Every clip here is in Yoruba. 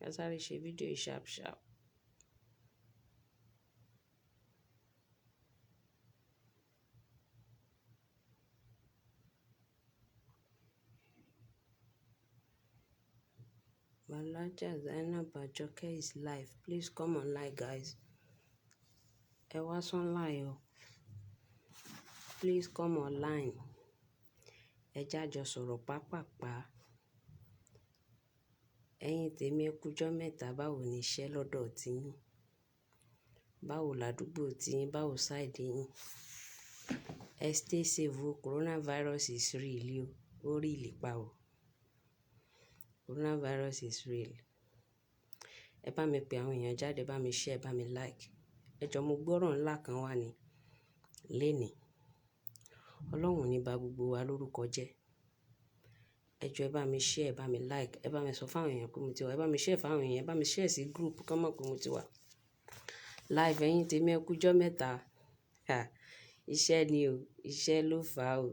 ká sáré ṣe fídíò sharp sharp. Alhaja Zainab Ajoke is live. Please come online, guys. Ẹ wá online o. Please come online. Ẹ jájọ sọ̀rọ̀ pápápá. Ẹ̀yin tèmi ẹ kújọ́ mẹ́ta, báwo ni iṣẹ́ lọ́dọ̀ tiyín? Báwo làdúgbò tiyín? Báwo side yín? Ẹ stay safe o. Coronavirus is real o. Ó real pa o. Coronavirus is real. Ẹ bá mi pe àwọn èèyàn jáde, bá mi share, bá mi like. Ẹ jọ̀ọ́ mo gbọ́rọ̀ ńlá kan wá ní lénìí. Ọlọ́run ò ní ba gbogbo wa lórúkọ jẹ́. Ẹ jọ̀ọ́ ẹ bá mi share, ẹ bá mi like, ẹ bá mi sọ fáwọn èèyàn pé mo ti wà. Ẹ bá mi share fáwọn èèyàn, ẹ bá mi share sí group kán mọ̀ pé mo ti wà. Live ẹ̀yin tèmi ẹ kújọ́ mẹ́ta. Ha! Iṣẹ́ ni o. Iṣẹ́ ló fà á o.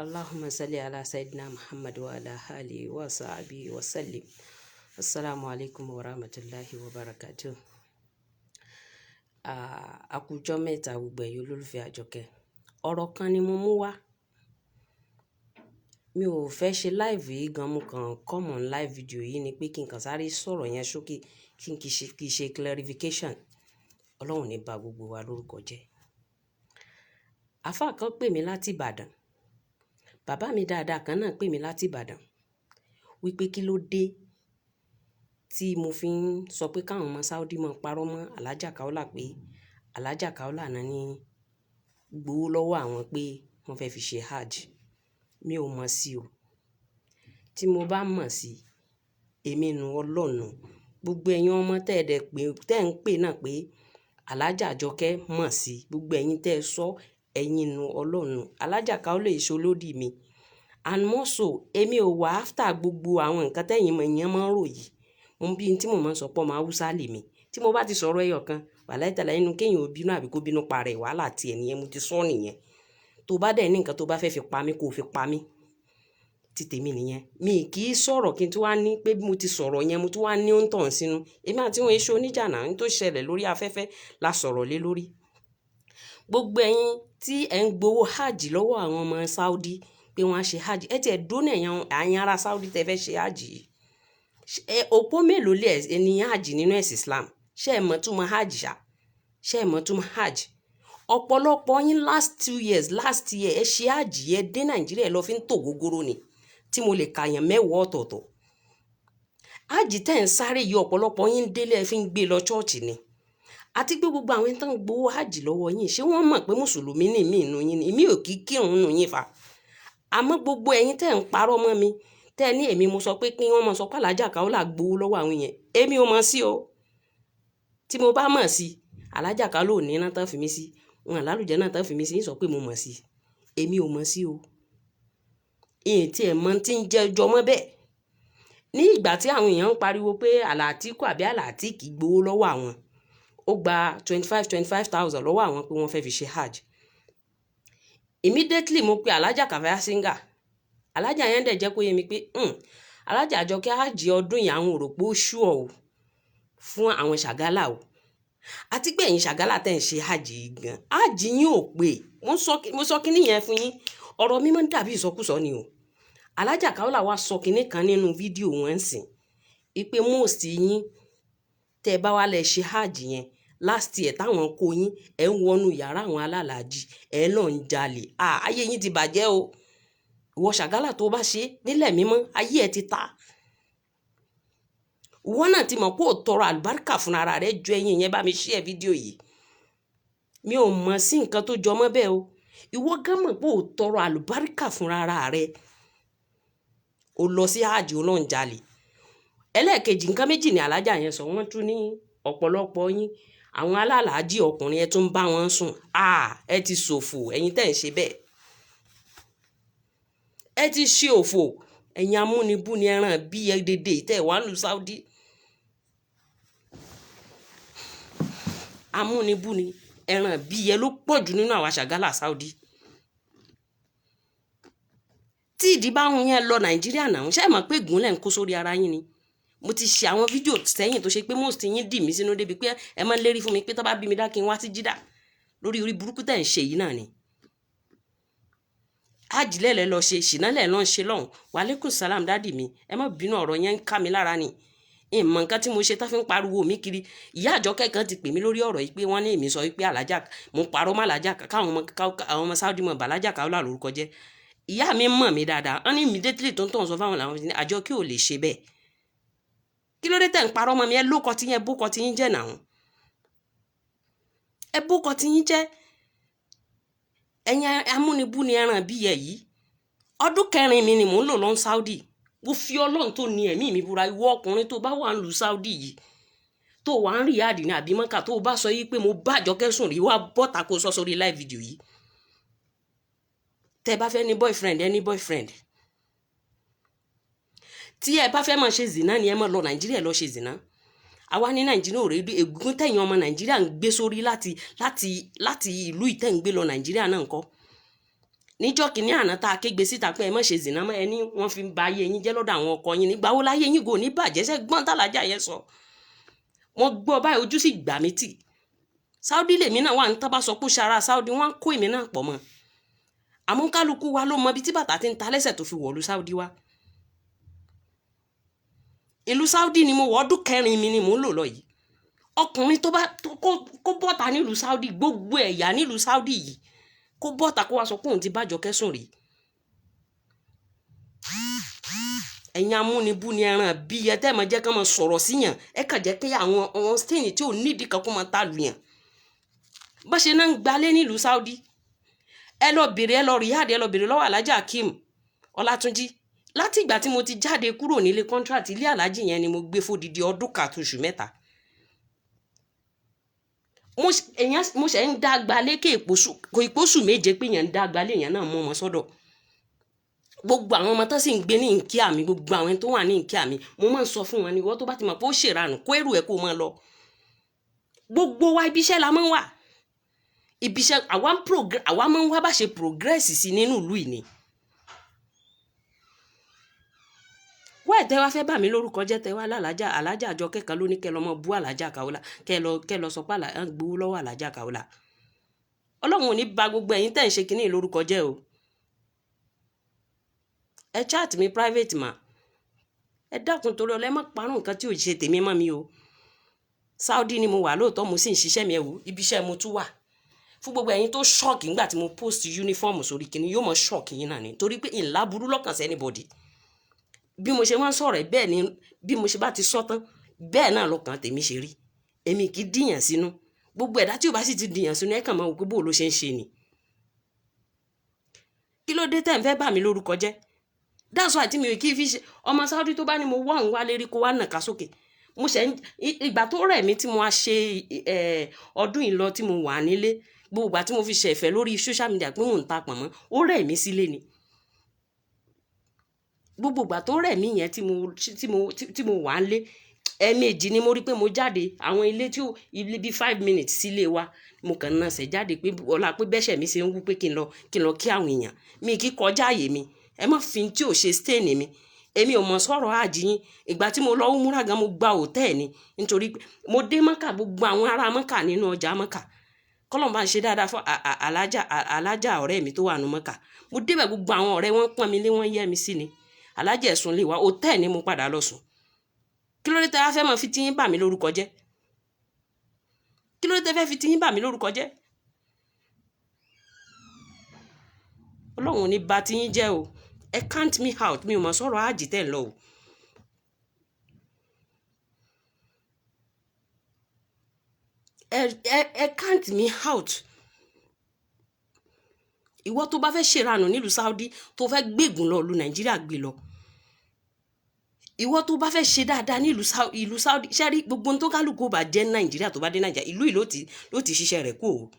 Allahumma salli ala Sayyidina Muhammad wa ala alihi wa sahbihi wa sallim. Assalamu alaikum wa rahmatullahi wa barakatuh. Àkújọ́ mẹ́ta gbogbo ẹ̀yin olólùfẹ́ Àjọkẹ́. Ọ̀rọ̀ kan ni mo mú wá. Mi ò fẹ́ ṣe live yìí gan, mo kàn come on live video yìí ni pé kí n kàn sáré sọ̀rọ̀ yẹn ṣókí kí n kì í ṣe clarification. Ọlọ́run ní ba gbogbo wa lórúkọ jẹ́. Àfáà kan pè mí láti Ìbàdàn. Bàbá mi dáadáa kan náà pè mí láti Ìbàdàn. Wípé kí ló dé tí mo fi ń sọ pé káwọn ọmọ Saudi máa parọ́ mọ́ Alhaja Kaola pé Alhaja Kaola náà ní gbowó lọ́wọ́ àwọn pé wọ́n fẹ́ fi ṣe hajj. Mi ò mọ̀ sí o. Tí mo bá mọ̀ sí, èmi nu Ọlọ́run. Gbogbo ẹ̀yin ọmọ tẹ́ ń pè náà pé Alhaja Àjọkẹ́ mọ̀ sí. Gbogbo ẹ̀yin tẹ́ ẹ sọ ẹ̀yin nu Ọlọ́run. Alhaja Kaola ìṣolódì mi. And more so, èmi ò wá after gbogbo àwọn nǹkan tẹ́yin mọ̀ èèyàn máa ń ròyìn. Mo bí tí mo máa ń sọ pé ọmọ Haúsá lè mi. Tí mo bá ti sọ̀rọ̀ ẹyọ kan, wàláhì tàláhì inú kéèyàn ò bínú àbí kó bínú parẹ́ wàhálà ti ẹ̀ nìyẹn, mo ti sọ nìyẹn. Tó bá dẹ̀ ní nǹkan tó bá fẹ́ fi pa mí kó fi pa mí. Ti tèmi nìyẹn. Mi kì í sọ̀rọ̀ kí n tún wá ní pé bí mo ti sọ̀rọ̀ yẹn mo tún wá ní ó ń tàn sínú. Èmi àti wọn èso oníjà náà ní tó ṣẹlẹ̀ lórí afẹ́fẹ́ la sọ̀rọ̀ lé lórí. Gbogbo ẹ̀yin tí ẹ̀ ń gbowó hajj lọ́wọ́ àwọn ọmọ Saudi pé wọ́n á ṣe hajj. Ẹ tiẹ̀ dóná ẹ̀yin ará Saudi tẹ́ fẹ́ ṣe hajj yìí. Òpó mélòó lé ní hajj nínú ẹ̀sìn Islam? Ṣé ẹ mọ̀ túmọ̀ hajj ṣá? Ṣé ẹ mọ̀ túmọ̀ hajj? Ọ̀pọ̀lọpọ̀ yín last year ẹ ṣe hajj yẹn dé Nàìjíríà lọ fi ń tò gógóró ni. Tí mo lè kàyàn mẹ́wàá ọ̀tọ̀ọ̀tọ̀. Hajj tẹ́ ń sáré yìí ọ̀pọ̀lọpọ̀ yín délé ẹ fi ń gbé lọ chọ́ọ̀chì ni. Àti pé gbogbo àwọn ẹni tó ń gbowó hajj lọ́wọ́ yín ṣé wọ́n mọ̀ pé mùsùlùmí ni mí inú yín ni? Èmi ò kí kírun nínú yín fa. Àmọ́ gbogbo ẹ̀yin tẹ́ ń parọ́ mọ́ mi. Tẹ́ ní èmi mo sọ pé kí wọ́n máa sọ pé Alhaja Kaola gbowó lọ́wọ́ àwọn yẹn. Èmi ò mọ̀ sí o. Tí mo bá mọ̀ sí, Alhaja Kaola ò ní iná tán fi mí sí. Wọn àlálùjẹ́ náà tán fi mí sí, ń sọ pé mo mọ̀ sí. Èmi ò mọ̀ sí o. Ìyẹn tí ẹ̀ mọ̀ tí ń jẹ́ jọmọ́ bẹ́ẹ̀. Ní ìgbà tí àwọn èèyàn ń pariwo pé Alatiku àbí Alatiki gbowó lọ́wọ́ àwọn. Ó gba 25,000 lọ́wọ́ àwọn pé wọ́n fẹ́ fi ṣe hajj. Immediately mo pe Alhaja Kafaya Singa. Alhaja yẹn dẹ̀ jẹ́ kó yé mi pé Alhaja Àjọkẹ́ hajj ọdún yìí àwọn ò rò pé ó ṣú ọ̀ o fún àwọn Ṣàgálà o. Àti pé ẹ̀yin Ṣàgálà tẹ́ ń ṣe hajj yìí gan. Hajj yín ò pé. Mo sọ kíní yẹn fún yín. Ọ̀rọ̀ mi máa ń dàbí ìsọkúsọ ni o. Alhaja Kaola wá sọ kíní kan nínú fídíò wọn sìn. Ipe most yín tẹ́ bá wá lẹ ṣe hajj yẹn last year táwọn kó yín ẹ̀ ń wọnú yàrá àwọn alálàájì ẹ̀ náà ń jalè. Ayé yín ti bàjẹ́ o. Ìwọ Ṣàgálà tó bá ṣe nílẹ̀ mímọ́ ayé ẹ ti ta. Ìwọ náà ti mọ̀ pé ó tọrọ àlùbáríkà fún ara rẹ̀ ju ẹ̀yin yẹn bá mi share fídíò yìí. Mi ò mọ̀ sí nǹkan tó jọmọ́ bẹ́ẹ̀ o. Ìwọ gan mọ̀ pé ó tọrọ àlùbáríkà fún ara rẹ̀. Ó lọ sí hajj ó náà ń jalè. Ẹlẹ́ẹ̀kejì nǹkan méjì ni Alhaja yẹn sọ. Wọ́n tún ní ọ̀pọ̀lọpọ̀ yín àwọn alálàájì ọkùnrin ẹ tún bá wọn sùn. Ẹ ti ṣòfò ẹ̀yin tẹ́ ń ṣe bẹ́ẹ̀. Ẹ ti ṣe òfò ẹ̀yin amúnibúni ẹran bí ẹ dédé tẹ́ wà ní Saudi. Amúnibúni ẹran bí ẹ ló pọ̀jù nínú àwa Ṣàgálà Saudi. Tí dìdí báwọn yẹn lọ Nàìjíríà náà ṣe é mọ̀ pé gúnlẹ̀ ń kó sórí ara yín ni mo ti ṣe àwọn fídíò sẹ́yìn tó ṣe pé most yín dì mí sínú débi pé ẹ máa ń lérí fún mi pé tó bá bí mi dá kí n wá sí Jídà lórí orí burúkú tẹ̀ ń ṣe yìí náà ni ájìlẹ̀ lẹ lọ ṣe ṣìnálẹ̀ lọ́n ṣe lọ́hùn wàlékùn sálàm dádì mi ẹ má bínú ọ̀rọ̀ yẹn ń ká mi lára ni ìmọ̀ nǹkan tí mo ṣe tá fi ń pariwo mi kiri ìyá Àjọkẹ́ kan ti pè mí lórí ọ̀rọ̀ yìí pé wọ́n ní èmi sọ pé alájà mo parọ́ mọ́ alájà káwọn ọmọ Saudi mọ̀ bàlájà Kaola lórúkọ jẹ́ ìyá mi mọ̀ mí dáadáa wọ́n ní immediately tó ń tọ̀ sọ fáwọn làwọn Àjọkẹ́ ò lè ṣe bẹ́ẹ̀ kí ló dé tẹ̀ ń parọ́ mọ́ mi ẹ lókọ tí yẹn bókọ tí yín jẹ́ náà ẹ bókọ tí yín jẹ́ ẹ̀yin amúnibú ni ẹran bí yẹ yìí ọdún 4 mi ni mò ń lò lọ Saudi mo fi Ọlọ́run tó ní ẹ̀mí mi búra ìwọ ọkùnrin tó bá wà ń lu Saudi yìí tó wà ń Riyadh ní àbí Mọ́kà tó bá sọ yìí pé mo bá Àjọkẹ́ sùn rí wá bọ́ta kó sọ sórí live video yìí tẹ́ bá fẹ́ ní boyfriend ẹ ní boyfriend tí ẹ bá fẹ́ máa ṣe zina ni ẹ máa lọ Nàìjíríà lọ ṣe zina àwa ní Nàìjíríà ò rí ègún tẹ̀yìn ọmọ Nàìjíríà ń gbé sórí láti ìlú ìtẹ̀ ń gbé lọ Nàìjíríà náà ńkọ́ níjọ́ kìíní àná tá a kégbe síta pé ẹ má ṣe zina mọ́ ẹ ní wọ́n fi ń ba ayé yín jẹ́ lọ́dọ̀ àwọn ọkọ yín nígbà wo láyé yín gò ní bàjẹ́ sẹ́ gbọ́n tàlájà yẹn sọ wọ́n gbọ́ báyìí ojú sì gbà mí tì Saudi lèmi náà wà ní tábà sọ pé ṣara Saudi wọ́n kó èmi náà pọ̀ mọ́ àmọ́ kálukú wa ló mọ ibi tí bàtà ti ń ta lẹ́sẹ̀ tó fi wọ̀lú Saudi wa ìlú Saudi ni mo wọ ọdún 4 mi ni mò ń lò lọ yìí ọkùnrin tó bá kó bọ́ta nílùú Saudi gbogbo ẹ̀yà nílùú Saudi yìí kó bọ́ta kó wá sọ pé òun ti bá Àjọkẹ́ sùn rí ẹ̀yin amúnibú ni ẹran bí ẹ tẹ́ ẹ máa jẹ́ kán máa sọ̀rọ̀ síyàn ẹ kàn jẹ́ pé àwọn stain tí ò nídìí kan kó máa ta lù yàn bó ṣe náà ń gbalé nílùú Saudi ẹ lọ bèrè ẹ lọ Riyadh ẹ lọ bèrè lọ́wọ́ Alájà Akeem Ọlátúnjí láti ìgbà tí mo ti jáde kúrò nílé contract ilé alájì yẹn ni mo gbé fódìdí ọdún kàtó oṣù 3 mo ṣe ń dàgbà lékè ìpòsù 7 pé yẹn ń dàgbà lé yẹn náà mọ́ ọmọ sọ́dọ̀ gbogbo àwọn ọmọ tó sì ń gbé ní nkí àmì gbogbo àwọn tó wà ní nkí àmì mo máa ń sọ fún wọn ni wọ́n tó bá ti mọ̀ pé ó ṣèrànù kó èrò ẹ̀ kó máa lọ gbogbo wa ibiṣẹ́ la máa ń wà ibiṣẹ́ àwa máa ń wá bá ṣe progress sí nínú ìlú yìí ni wọ́n ẹ̀ tẹ́ wá fẹ́ bà mí lórúkọ jẹ́ tẹ́ wá lálàájá Alájà Àjọkẹ́ kan ló ní kẹ́ lọ mọ́ bú Alájà Kaola kẹ́ lọ sọ pé gbowó lọ́wọ́ Alájà Kaola Ọlọ́run ò ní ba gbogbo ẹ̀yin tẹ́ ń ṣe kínní lórúkọ jẹ́ o ẹ chat mi private ma ẹ dákun torí ọlẹ́ má parun nǹkan tí ò ṣe tèmi mọ́ mi o Saudi ni mo wà lóòótọ́ mo sì ń ṣiṣẹ́ mi ẹ̀wù ibiṣẹ́ mo tún wà fún gbogbo ẹ̀yin tó ṣọ́ọ̀kì nígbà tí mo post uniform sórí kínní yóò mọ̀ ṣọ́ọ̀kì yín náà ni torí pé ìlà burú lọ́kàn sí anybody bí mo ṣe máa ń sọ̀rọ̀ bẹ́ẹ̀ ni bí mo ṣe bá ti sọ tán bẹ́ẹ̀ náà lọ́kàn tèmi ṣe rí èmi kì í dìyàn sínú gbogbo ẹ̀dá tí ò bá sì ti dìyàn sínú ẹ̀ kàn máa wò pé bó ló ṣe ń ṣe ni kí ló dé tẹ̀ ń fẹ́ bà mí lórúkọ jẹ́ dáṣọ àti mi ò kí fi ṣe ọmọ Saudi tó bá ní mo wá òun wá lérí kó wá nàka sókè mo ṣe ìgbà tó rẹ̀ mí tí mo wá ṣe ọdún ìlọ tí mo wà nílé gbogbo ìgbà tí mo fi ṣẹ̀fẹ̀ lórí social media pé mò ń ta pọ̀nmọ́ ó rẹ̀ mí sílé ni gbogbo ìgbà tó rẹ̀ mí yẹn tí mo wà ń lé ẹ̀ẹ̀mejì ni mo rí pé mo jáde àwọn ilé tí ilé bíi 5 minutes sílé wa mo kàn náà ṣẹ̀ jáde pé ọlá pé bẹ́sẹ̀ mi ṣe ń wú pé kí n lọ kí àwọn èèyàn mi kì í kọjá àyè mi ẹ má fi tí ò ṣe stain mi èmi ò mọ̀ sọ̀rọ̀ àjíyín ìgbà tí mo lọ múra gan mo gba hòtẹ́ẹ̀ ni nítorí pé mo dé Mọ́kà gbogbo àwọn ará Mọ́kà nínú ọjà Mọ́kà kọ́lọ́n bá ń ṣe dáadáa fún alájà ọ̀rẹ́ mi tó wà nínú Mọ́kà mo débẹ̀ gbogbo àwọn ọ̀rẹ́ wọn pọ́n mi lé wọ́n yẹ́ mi sí ni Alájà ẹ̀sùn lè wá hòtẹ́ẹ̀ ni mo padà lọ sùn kí ló dé tẹ́ fẹ́ máa fi tiyín bà mí lórúkọ jẹ́ kí ló dé tẹ́ fẹ́ fi tiyín bà mí lórúkọ jẹ́ Ọlọ́run ò ní bà tiyín jẹ́ o ẹ count me out mi ò mọ̀ sọ̀rọ̀ àjì tẹ́ ń lọ o ẹ count me out ìwọ tó bá fẹ́ ṣèrànù nílùú Saudi tó fẹ́ gbégun lọ lu Nàìjíríà gbé lọ ìwọ tó bá fẹ́ ṣe dáadáa ní ìlú Saudi ṣẹ́rí gbogbo tó kálukú bá jẹ́ Nàìjíríà tó bá dé Nàìjíríà ìlú yìí ló ti ṣiṣẹ́ rẹ̀ kú o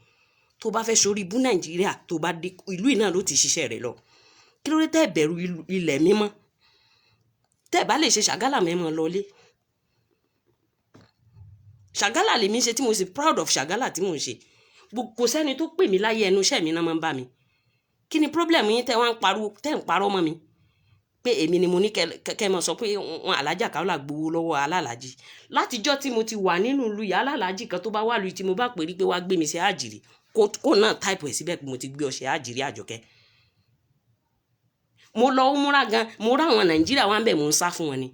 tó bá fẹ́ sórí ibú Nàìjíríà tó bá dé ìlú yìí náà ló ti ṣiṣẹ́ rẹ̀ lọ kí ló dé tẹ́ bẹ̀rù ilẹ̀ mímọ́ tẹ́ bá lè ṣe Ṣàgálà mẹ́mọ́ lọlé Ṣàgálà lèmi ṣe tí mo sì proud of Ṣàgálà tí mo ń ṣe kò sẹ́ni tó pè mí láyé ẹnu iṣẹ́ mi náà máa ń bá mi kí ni problem yín tẹ́ wá ń parọ́ mọ́ mi pé èmi ni mo ní kẹ́ mọ̀ sọ pé wọn Alhaja Kaola gbowó lọ́wọ́ alálàájì látijọ́ tí mo ti wà nínú ìlú yìí alálàájì kan tó bá wà lùí tí mo bá pè rí pé wá gbé mi ṣe àjìrí kó náà táìpù ẹ̀ síbẹ̀ pé mo ti gbé ọ ṣe àjìrí Àjọkẹ́ mo lọ múra gan mo ráwọn Nàìjíríà wá ń bẹ̀ mo ń sá fún wọn ni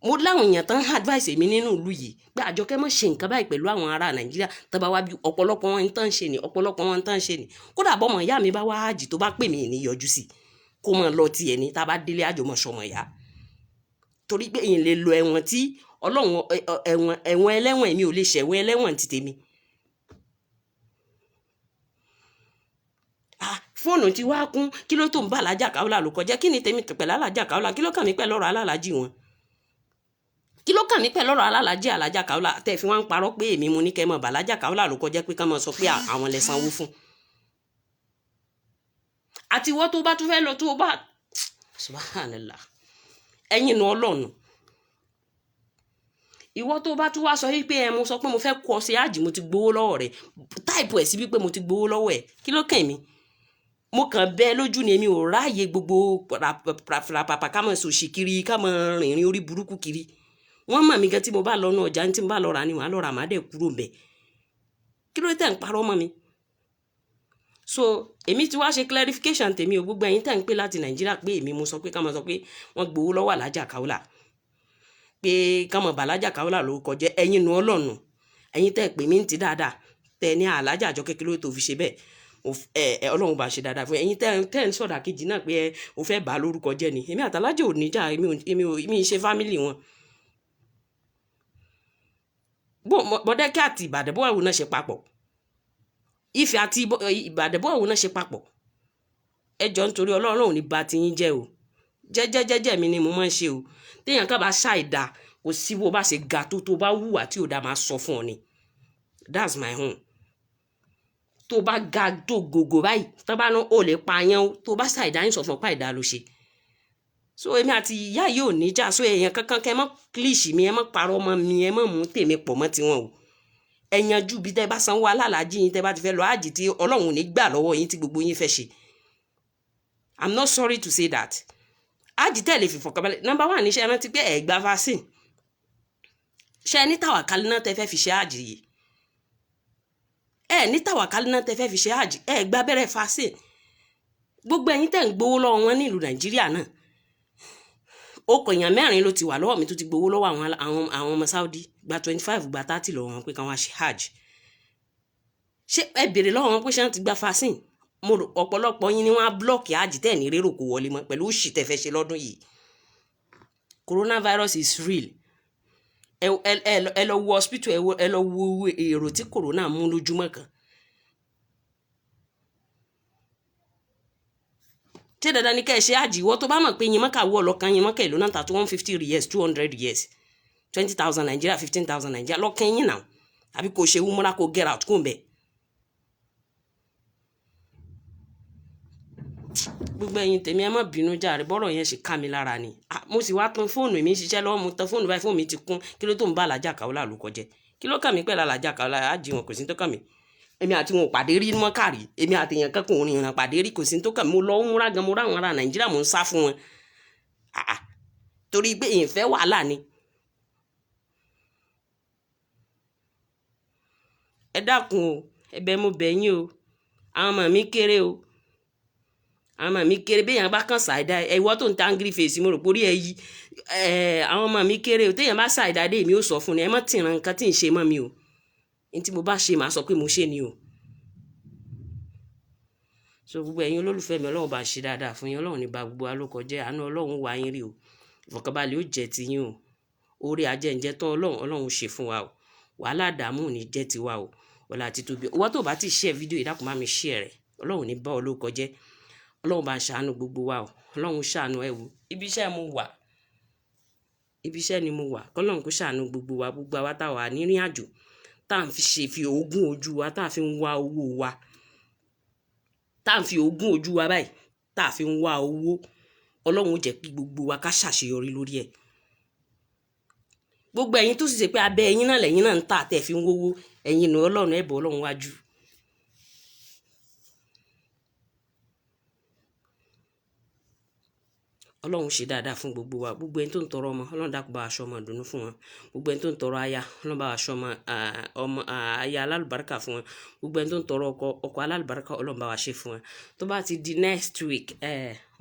mo láwọn èèyàn tán advice mi nínú ìlú yìí pé Àjọkẹ́ má ṣe nǹkan báyìí pẹ̀lú àwọn ará Nàìjíríà tó bá wá bí ọ̀pọ̀lọpọ̀ wọn tán ṣe ni ọ̀pọ̀lọpọ̀ wọn tán ṣe ni kódà bọ́mọ ìyá mi bá wá àjì tó bá pè mí ní yọjú sí kó mọ lọ tiẹ̀ ní tá a bá délé àjọmọ̀ sọmọ ìyá torí pé èyàn lè lo ẹ̀wọ̀n tí Ọlọ́run ẹ̀wọ̀n ẹlẹ́wọ̀n mi ò lè ṣẹ̀wọ̀n ẹlẹ́wọ̀n ti tèmi. Fóònù tí wàá kún kí ló tó ń bá Alhaja Kaola ló kọjá kí ni tèmi pẹ̀lú Alhaja Kaola kí ló kàn mí pẹ̀lú ọ̀rọ̀ alálàájì wọn kí ló kàn mí pẹ̀lú ọ̀rọ̀ alálàájì Alhaja Kaola tẹ́ fi wọ́n ń parọ́ pé èmi mo ní kẹ́ mọ̀ bá Alhaja Kaola ló kọjá pé ká mọ̀ sọ pé àwọn lẹ sanwó fún. Àti ìwọ tó bá tún fẹ́ lọ tó bá subhanallah ẹ̀yin nu Ọlọ́run ìwọ tó bá tún wá sọ wípé mo sọ pé mo fẹ́ kọ́ ṣe àjì mo ti gbowó lọ́wọ́ rẹ̀ táìpù ẹ̀ sí wípé mo ti gbowó lọ́wọ́ ẹ̀ kí ló kàn mí mo kàn bẹ́ẹ̀ lójú ni èmi ò ráàyè gbogbo pàpà ká mọ̀ sòṣì kiri ká mọ̀ rìnrìn orí burúkú kiri wọ́n mọ̀ mí gan tí mo bá lọ ní ọjà tí mo bá lọ rà ni màá lọ rà má dẹ̀ kúrò mbẹ̀ kí ló tẹ̀ ń parọ́ mọ́ mi. So èmi ti wá ṣe clarification tèmi ò gbogbo ẹ̀yin tẹ̀ ń pè láti Nàìjíríà pé èmi mo sọ pé ká mọ̀ sọ pé wọ́n gbowó lọ́wọ́ Alhaja Kaola pé ká mọ̀ bá Alhaja Kaola ló kọjá ẹ̀yin nu Ọlọ́run ẹ̀yin tẹ̀ pè mí ń ti dáadáa tẹ̀ ní Alhaja Àjọkẹ́ kí ló tó fi ṣe bẹ́ẹ̀ Ọlọ́run bá ṣe dáadáa fún ẹ̀yin tẹ́ ń sọ̀dà kejì náà pé o fẹ́ bá lórúkọ jẹ́ ni èmi àtàlájẹ́ ò níjà èmi ṣe fámìlì wọn. Mọ̀dákẹ́ àti Ìbàdàn bó àwọn náà ṣe papọ̀ Ifẹ̀ àti Ìbàdàn bó àwọn náà ṣe papọ̀ ẹjọ́ nítorí Ọlọ́run ò ní ba ti yín jẹ́ o jẹ́jẹ́jẹ́jẹ́ mi ni mo máa ń ṣe o téèyàn ká bá ṣàìdá kò sí bó bá ṣe ga tó bá wùwà tí ò dá máa sọ fún ọ ni that's my own tó bá ga tó gògò báyìí tó bá ná o lè pa yẹn o tó bá ṣàìdá yín sọ fún ọ pa ìdá ló ṣe so èmi àti ìyá yìí ò ní jà so èèyàn kankan kẹ mọ́ kílíṣì mi ẹ mọ́ parọ́ mọ́ mi ẹ mọ́ mú tèmi pọ̀ mọ́ tiwọn o ẹ̀yàn ju bí tẹ́ bá sanwó alálàájì yín tẹ́ bá ti fẹ́ lọ àjì tí Ọlọ́run ní gbà lọ́wọ́ yín tí gbogbo yín fẹ́ ṣe I'm not sorry to say that àjì tẹ́ lè fi fọkànbalẹ̀ number one níṣẹ́ rántí pé ẹ̀ gba vaccine ṣe ní tàwákálí náà tẹ́ fẹ́ fi ṣe àjì yìí ní tàwákálí náà tẹ́ fẹ́ fi ṣe àjì gba abẹ́rẹ́ vaccine gbogbo ẹ̀yin tẹ́ ń gbowó lọ́wọ́ wọn nílùú Nàìjíríà náà okò èèyàn 4 ló ti wà lọ́wọ́ mi tó ti gbowó lọ́wọ́ àwọn ọmọ Saudi gba 25 gba 30 lọ́wọ́ wọn pé káwọn ṣe hajj ṣé ẹ béèrè lọ́wọ́ wọn pé ṣé wọ́n ti gba vaccine mo rò ọ̀pọ̀lọpọ̀ yín ni wọ́n á blọ́ọ̀kì hajj tẹ́ ní rérò kó wọlé mọ́ pẹ̀lú òṣì tẹ́ fẹ́ ṣe lọ́dún yìí coronavirus is real ẹ lọ wo hospital ẹ lọ wo èrò tí corona mú lójúmọ́ kan ṣé dandan ni ká ẹ ṣe àjìwọ́ tó bá mọ̀ pé yín mọ́kà wọ́ ọlọ́kan yín mọ́kà ìlú náà ta tó 150 riyals 200 riyals 20,000 Nigeria 15,000 Nigeria lọ́kàn yín náà àbí kò ṣe wúmúra kò get out kò ń bẹ̀. gbogbo ẹ̀yin tèmi ẹ má bínú jàre bọ́rọ̀ yẹn ṣe ká mi lára ni mo sì wá tún fóònù mi ṣiṣẹ́ lọ́wọ́ mo tan fóònù báyìí fóònù mi ti kún kí ló tó ń bá Alhaja Kaola ló kọjẹ́ kí ló kàn mí pẹ̀lú Alhaja Kaola àjì wọn kò sí tó kàn mí èmi àti wọn ò pàdé rí mọ́kàrí èmi àti èèyàn kankan òun ìrìn pàdé rí kò sí tó kàn mí mo lọ múra gan mo ráwọn ará Nàìjíríà mo ń sá fún wọn torí pé èèyàn fẹ́ wàhálà ni. ẹ dákun o ẹ̀bẹ̀ mo bẹ̀ yín o àwọn ọmọ mi kéré o àwọn ọmọ mi kéré béèyàn bá kàn ṣàìdá ìwọ tó ń ta angry face mo rò pórí ẹ yí àwọn ọmọ mi kéré o téèyàn bá ṣàìdá dé èmi ò sọ fún ni ẹ má tìran nǹkan tí ń ṣe mọ́ mi o ní tí mo bá ṣe màá sọ pé mo ṣe ni o. so gbogbo ẹ̀yin olólùfẹ́ mi Ọlọ́run bá ṣe dáadáa fún yín Ọlọ́run ní ba gbogbo alókọ jẹ́ àánú Ọlọ́run wá yín rí o ìfọ̀kànbalẹ̀ ó jẹ́ ti yín o orí ajẹ́njẹ́ tọ́ Ọlọ́run ṣe fún wa o wàhálà àdààmú ò ní jẹ́ tiwa o wọlá àti tóbi owó tó bá ti share fídíò ìdákùn má mi share rẹ̀ Ọlọ́run ní bá olóko jẹ́ Ọlọ́run bá ṣàánú gbogbo wa o Ọlọ́run ṣàánú ẹ wò ibi iṣẹ́ ni mo wà kọ́lọ́run kó ṣàánú gbogbo wa gbogbo àwa tá wà nírìn àjò tá à ń fi oògùn ojú wa tá à fi ń wá owó wa tá à ń fi oògùn ojú wa báyìí tá à fi ń wá owó Ọlọ́run ó jẹ́ kí gbogbo wa ká ṣàṣeyọrí lórí ẹ̀ gbogbo ẹ̀yin tó sì ṣe pé abẹ́ ẹ̀yin náà lẹ́yìn náà ń tà tẹ́ fi ń wówó ẹ̀yin nù Ọlọ́run ẹ̀bọ̀ Ọlọ́run wájú. Ọlọ́run ṣe dáadáa fún gbogbo wa. Gbogbo ẹni tó ń tọrọ ọmọ, Ọlọ́run dákun bá aṣọ ọmọ ìdùnnú fún wọn. Gbogbo ẹni tó ń tọrọ aya, Ọlọ́run bá aṣọ ọmọ aya alálùbáríkà fún wọn. Gbogbo ẹni tó ń tọrọ ọkọ alálùbáríkà, Ọlọ́run bá wa ṣe fún wọn. Tó bá ti di next week,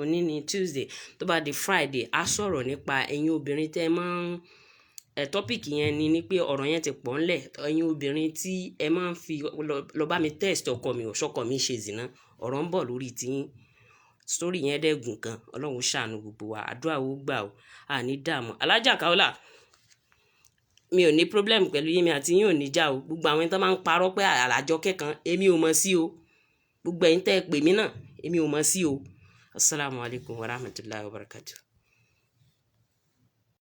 òní ni Tuesday, tó bá di Friday, a sọ̀rọ̀ nípa ẹ̀yin obìnrin tẹ́ máa ń tọ́pìkì yẹn ni pé ọ̀rọ̀ yẹn ti pọ̀ ńlẹ̀. Ẹ̀yin obìnrin tí ẹ máa ń fi lọ bá mi test ọkọ mi ò ṣọkọ mi ṣe zìnà, ọ̀rọ̀ ń bọ̀ lórí tiyín. Story yẹn dẹ́gùn kan. Ọlọ́run ṣàánú gbogbo wa. Àdúrà ó gbà ó. A ní dààmú. Alájà Kaola, mi ò ní problem pẹ̀lú yín, mi àti yín ò ní jà o. Gbogbo àwọn ẹni tó máa ń parọ́ pé Àlàjọkẹ́ kan, èmi ò mọ̀ sí o. Gbogbo ẹ̀yin tẹ́ ẹ pè mí náà, èmi ò mọ̀ sí o. Assalamu alaikum warahmatullahi wabarakatuh.